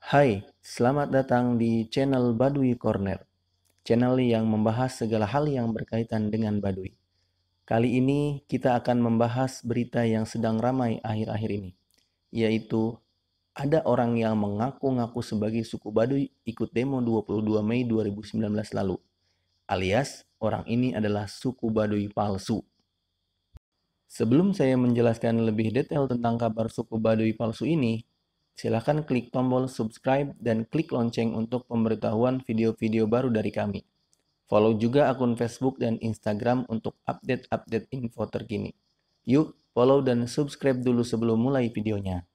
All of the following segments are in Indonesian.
Hai, selamat datang di channel Baduy Corner, channel yang membahas segala hal yang berkaitan dengan Baduy. Kali ini kita akan membahas berita yang sedang ramai akhir-akhir ini, yaitu ada orang yang mengaku-ngaku sebagai suku Baduy ikut demo 22 Mei 2019 lalu, alias orang ini adalah suku Baduy palsu. Sebelum saya menjelaskan lebih detail tentang kabar suku Baduy palsu ini, silakan klik tombol subscribe dan klik lonceng untuk pemberitahuan video-video baru dari kami. Follow juga akun Facebook dan Instagram untuk update-update info terkini. Yuk, follow dan subscribe dulu sebelum mulai videonya.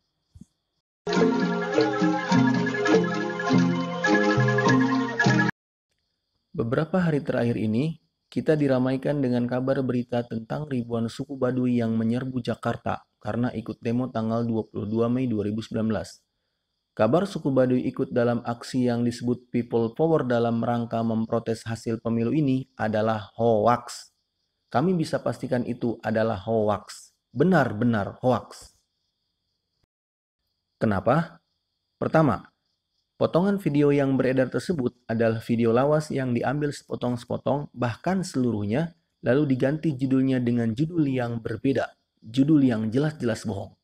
Beberapa hari terakhir ini, kita diramaikan dengan kabar berita tentang ribuan suku Baduy yang menyerbu Jakarta karena ikut demo tanggal 22 Mei 2019. Kabar suku Baduy ikut dalam aksi yang disebut People Power dalam rangka memprotes hasil pemilu ini adalah hoaks. Kami bisa pastikan itu adalah hoaks. Benar-benar hoaks. Kenapa? Pertama, potongan video yang beredar tersebut adalah video lawas yang diambil sepotong-sepotong, bahkan seluruhnya, lalu diganti judulnya dengan judul yang berbeda, judul yang jelas-jelas bohong.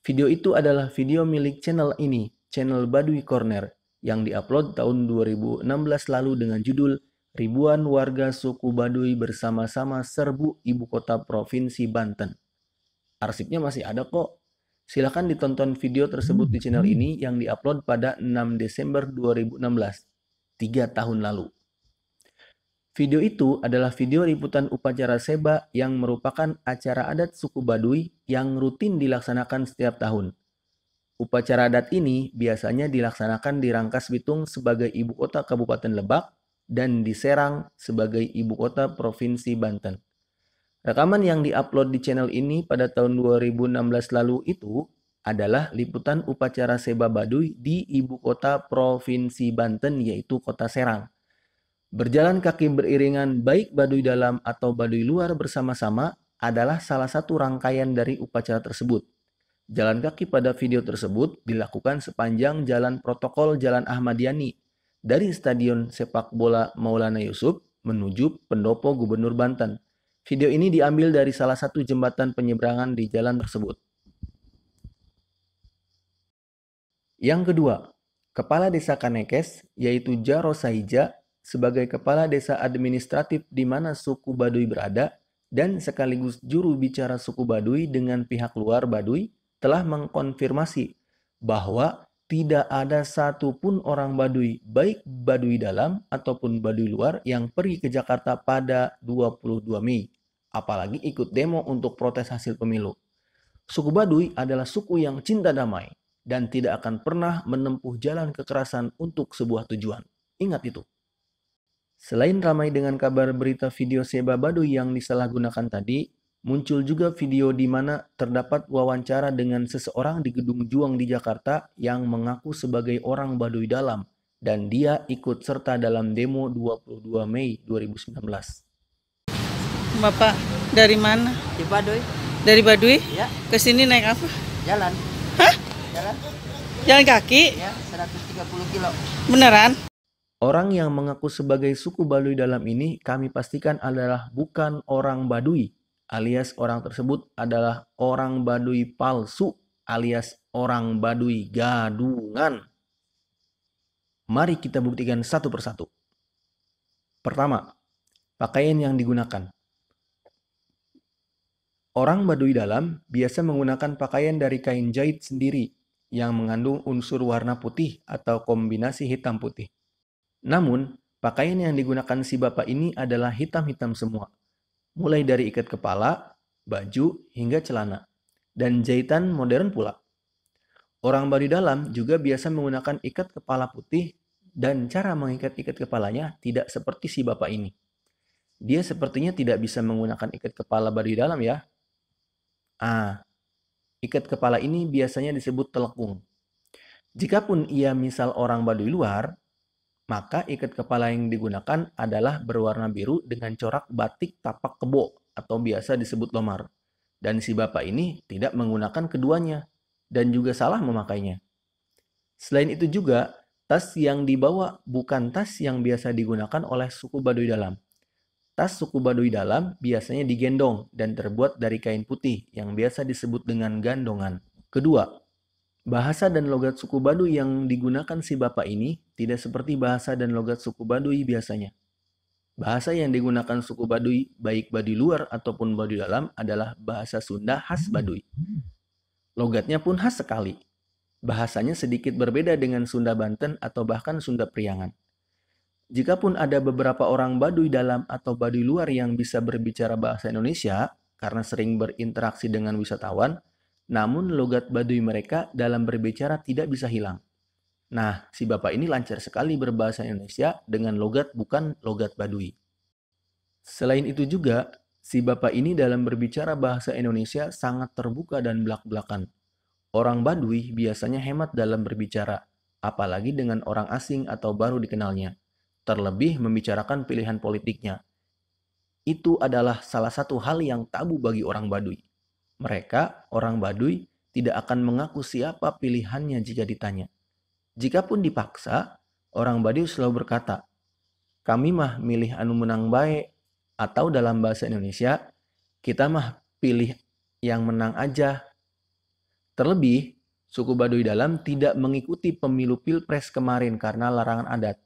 Video itu adalah video milik channel ini, channel Baduy Corner, yang diupload tahun 2016 lalu dengan judul Ribuan Warga Suku Baduy Bersama-sama Serbu Ibu Kota Provinsi Banten. Arsipnya masih ada kok. Silakan ditonton video tersebut di channel ini yang diupload pada 6 Desember 2016, 3 tahun lalu. Video itu adalah video liputan upacara Seba yang merupakan acara adat suku Baduy yang rutin dilaksanakan setiap tahun. Upacara adat ini biasanya dilaksanakan di Rangkas Bitung sebagai ibu kota Kabupaten Lebak dan di Serang sebagai ibu kota Provinsi Banten. Rekaman yang diupload di channel ini pada tahun 2016 lalu itu adalah liputan upacara Seba Baduy di ibu kota Provinsi Banten yaitu kota Serang. Berjalan kaki beriringan baik Baduy dalam atau Baduy luar bersama-sama adalah salah satu rangkaian dari upacara tersebut. Jalan kaki pada video tersebut dilakukan sepanjang jalan protokol Jalan Ahmad Yani dari Stadion Sepak Bola Maulana Yusuf menuju Pendopo Gubernur Banten. Video ini diambil dari salah satu jembatan penyeberangan di jalan tersebut. Yang kedua, Kepala Desa Kanekes yaitu Jaro Saija sebagai kepala desa administratif di mana suku Baduy berada dan sekaligus juru bicara suku Baduy dengan pihak luar Baduy telah mengkonfirmasi bahwa tidak ada satupun orang Baduy, baik Baduy dalam ataupun Baduy luar yang pergi ke Jakarta pada 22 Mei, apalagi ikut demo untuk protes hasil pemilu. Suku Baduy adalah suku yang cinta damai dan tidak akan pernah menempuh jalan kekerasan untuk sebuah tujuan. Ingat itu. Selain ramai dengan kabar berita video Seba Baduy yang disalahgunakan tadi, muncul juga video di mana terdapat wawancara dengan seseorang di Gedung Juang di Jakarta yang mengaku sebagai orang Baduy dalam dan dia ikut serta dalam demo 22 Mei 2019. Bapak dari mana? Di Baduy? Dari Baduy? Ya. Ke sini naik apa? Jalan. Hah? Jalan? Jalan kaki? Ya, 130 kilo. Beneran? Orang yang mengaku sebagai suku Baduy dalam ini kami pastikan adalah bukan orang Baduy, alias orang tersebut adalah orang Baduy palsu, alias orang Baduy gadungan. Mari kita buktikan satu persatu. Pertama, pakaian yang digunakan. Orang Baduy dalam biasa menggunakan pakaian dari kain jahit sendiri yang mengandung unsur warna putih atau kombinasi hitam putih. Namun, pakaian yang digunakan si bapak ini adalah hitam-hitam semua. Mulai dari ikat kepala, baju, hingga celana. Dan jahitan modern pula. Orang Baduy dalam juga biasa menggunakan ikat kepala putih dan cara mengikat ikat kepalanya tidak seperti si bapak ini. Dia sepertinya tidak bisa menggunakan ikat kepala Baduy dalam ya. Ikat kepala ini biasanya disebut telekung. Jikapun ia misal orang Baduy luar, maka ikat kepala yang digunakan adalah berwarna biru dengan corak batik tapak kebo atau biasa disebut lomar. Dan si bapak ini tidak menggunakan keduanya dan juga salah memakainya. Selain itu juga, tas yang dibawa bukan tas yang biasa digunakan oleh suku Baduy Dalam. Tas suku Baduy Dalam biasanya digendong dan terbuat dari kain putih yang biasa disebut dengan gandongan. Kedua, bahasa dan logat suku Baduy yang digunakan si bapak ini tidak seperti bahasa dan logat suku Baduy biasanya. Bahasa yang digunakan suku Baduy, baik Baduy luar ataupun Baduy dalam, adalah bahasa Sunda khas Baduy. Logatnya pun khas sekali. Bahasanya sedikit berbeda dengan Sunda Banten atau bahkan Sunda Priangan. Jikapun ada beberapa orang Baduy dalam atau Baduy luar yang bisa berbicara bahasa Indonesia karena sering berinteraksi dengan wisatawan, namun logat Baduy mereka dalam berbicara tidak bisa hilang. Nah, si bapak ini lancar sekali berbahasa Indonesia dengan logat bukan logat Baduy. Selain itu juga, si bapak ini dalam berbicara bahasa Indonesia sangat terbuka dan belak-belakan. Orang Baduy biasanya hemat dalam berbicara, apalagi dengan orang asing atau baru dikenalnya, terlebih membicarakan pilihan politiknya. Itu adalah salah satu hal yang tabu bagi orang Baduy. Mereka, orang Baduy, tidak akan mengaku siapa pilihannya jika ditanya. Jikapun dipaksa, orang Baduy selalu berkata, kami mah milih anu menang bae, atau dalam bahasa Indonesia, kita mah pilih yang menang aja. Terlebih, suku Baduy Dalam tidak mengikuti pemilu Pilpres kemarin karena larangan adat.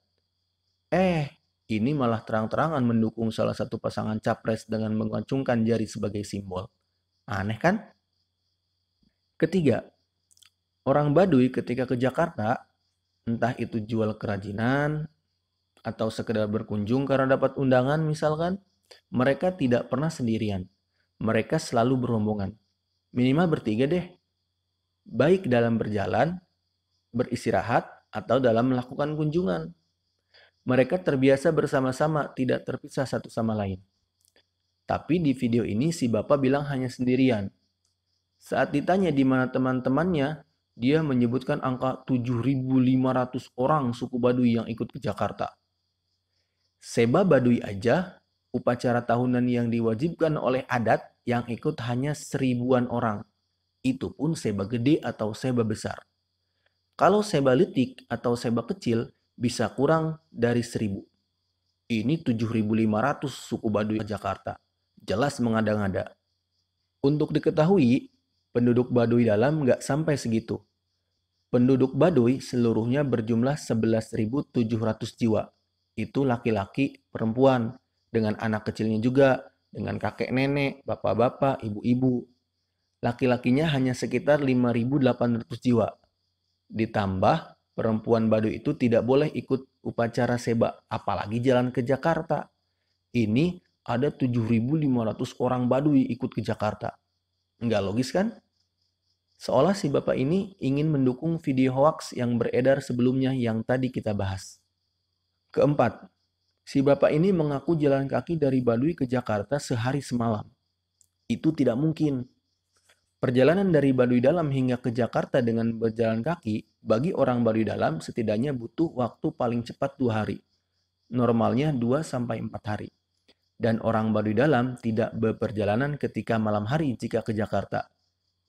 Ini malah terang-terangan mendukung salah satu pasangan capres dengan mengacungkan jari sebagai simbol. Aneh kan? Ketiga, orang Baduy ketika ke Jakarta, entah itu jual kerajinan atau sekedar berkunjung karena dapat undangan misalkan, mereka tidak pernah sendirian. Mereka selalu berombongan. Minimal bertiga deh. Baik dalam berjalan, beristirahat, atau dalam melakukan kunjungan. Mereka terbiasa bersama-sama, tidak terpisah satu sama lain. Tapi di video ini si bapak bilang hanya sendirian. Saat ditanya di mana teman-temannya, dia menyebutkan angka 7.500 orang suku Baduy yang ikut ke Jakarta. Seba Baduy aja, upacara tahunan yang diwajibkan oleh adat yang ikut hanya 1.000-an orang. Itu pun seba gede atau seba besar. Kalau seba letik atau seba kecil bisa kurang dari 1.000. Ini 7.500 suku Baduy Jakarta. Jelas mengada-ngada. Untuk diketahui, penduduk Baduy Dalam nggak sampai segitu. Penduduk Baduy seluruhnya berjumlah 11.700 jiwa. Itu laki-laki, perempuan, dengan anak kecilnya juga, dengan kakek nenek, bapak-bapak, ibu-ibu. Laki-lakinya hanya sekitar 5.800 jiwa. Ditambah, perempuan Baduy itu tidak boleh ikut upacara seba, apalagi jalan ke Jakarta. Ini ada 7.500 orang Baduy ikut ke Jakarta. Nggak logis kan? Seolah si bapak ini ingin mendukung video hoax yang beredar sebelumnya yang tadi kita bahas. Keempat, si bapak ini mengaku jalan kaki dari Baduy ke Jakarta sehari semalam. Itu tidak mungkin. Perjalanan dari Baduy Dalam hingga ke Jakarta dengan berjalan kaki, bagi orang Baduy Dalam setidaknya butuh waktu paling cepat 2 hari. Normalnya 2-4 hari. Dan orang Baduy Dalam tidak berperjalanan ketika malam hari jika ke Jakarta.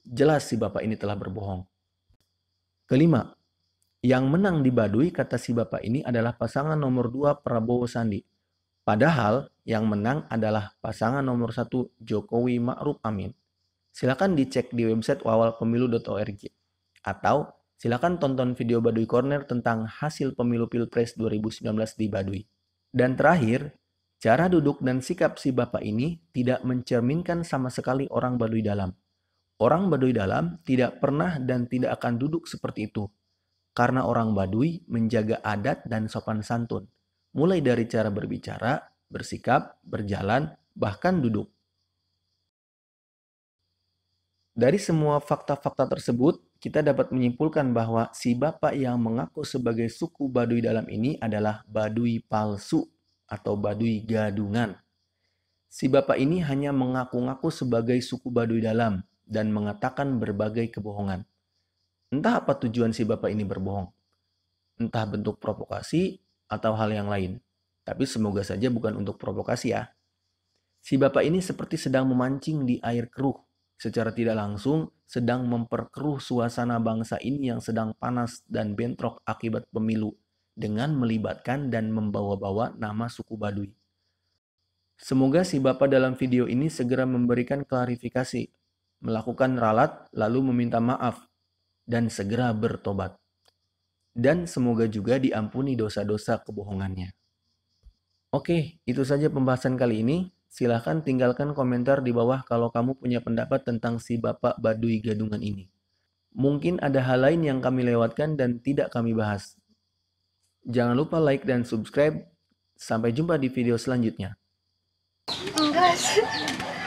Jelas si bapak ini telah berbohong. Kelima, yang menang di Baduy kata si bapak ini adalah pasangan nomor 2 Prabowo Sandi. Padahal yang menang adalah pasangan nomor 1 Jokowi Ma'ruf Amin. Silakan dicek di website wawalpemilu.org. Atau silakan tonton video Baduy Corner tentang hasil pemilu Pilpres 2019 di Baduy. Dan terakhir, cara duduk dan sikap si bapak ini tidak mencerminkan sama sekali orang Baduy Dalam. Orang Baduy Dalam tidak pernah dan tidak akan duduk seperti itu. Karena orang Baduy menjaga adat dan sopan santun. Mulai dari cara berbicara, bersikap, berjalan, bahkan duduk. Dari semua fakta-fakta tersebut, kita dapat menyimpulkan bahwa si bapak yang mengaku sebagai suku Baduy Dalam ini adalah Baduy palsu atau Baduy gadungan. Si bapak ini hanya mengaku-ngaku sebagai suku Baduy Dalam dan mengatakan berbagai kebohongan. Entah apa tujuan si bapak ini berbohong. Entah bentuk provokasi atau hal yang lain. Tapi semoga saja bukan untuk provokasi ya. Si bapak ini seperti sedang memancing di air keruh. secara tidak langsung sedang memperkeruh suasana bangsa ini yang sedang panas dan bentrok akibat pemilu dengan melibatkan dan membawa-bawa nama suku Baduy. Semoga si bapak dalam video ini segera memberikan klarifikasi, melakukan ralat lalu meminta maaf, dan segera bertobat. Dan semoga juga diampuni dosa-dosa kebohongannya. Oke, itu saja pembahasan kali ini. Silahkan tinggalkan komentar di bawah kalau kamu punya pendapat tentang si Bapak Baduy Gadungan ini. Mungkin ada hal lain yang kami lewatkan dan tidak kami bahas. Jangan lupa like dan subscribe. Sampai jumpa di video selanjutnya. Enggak sih.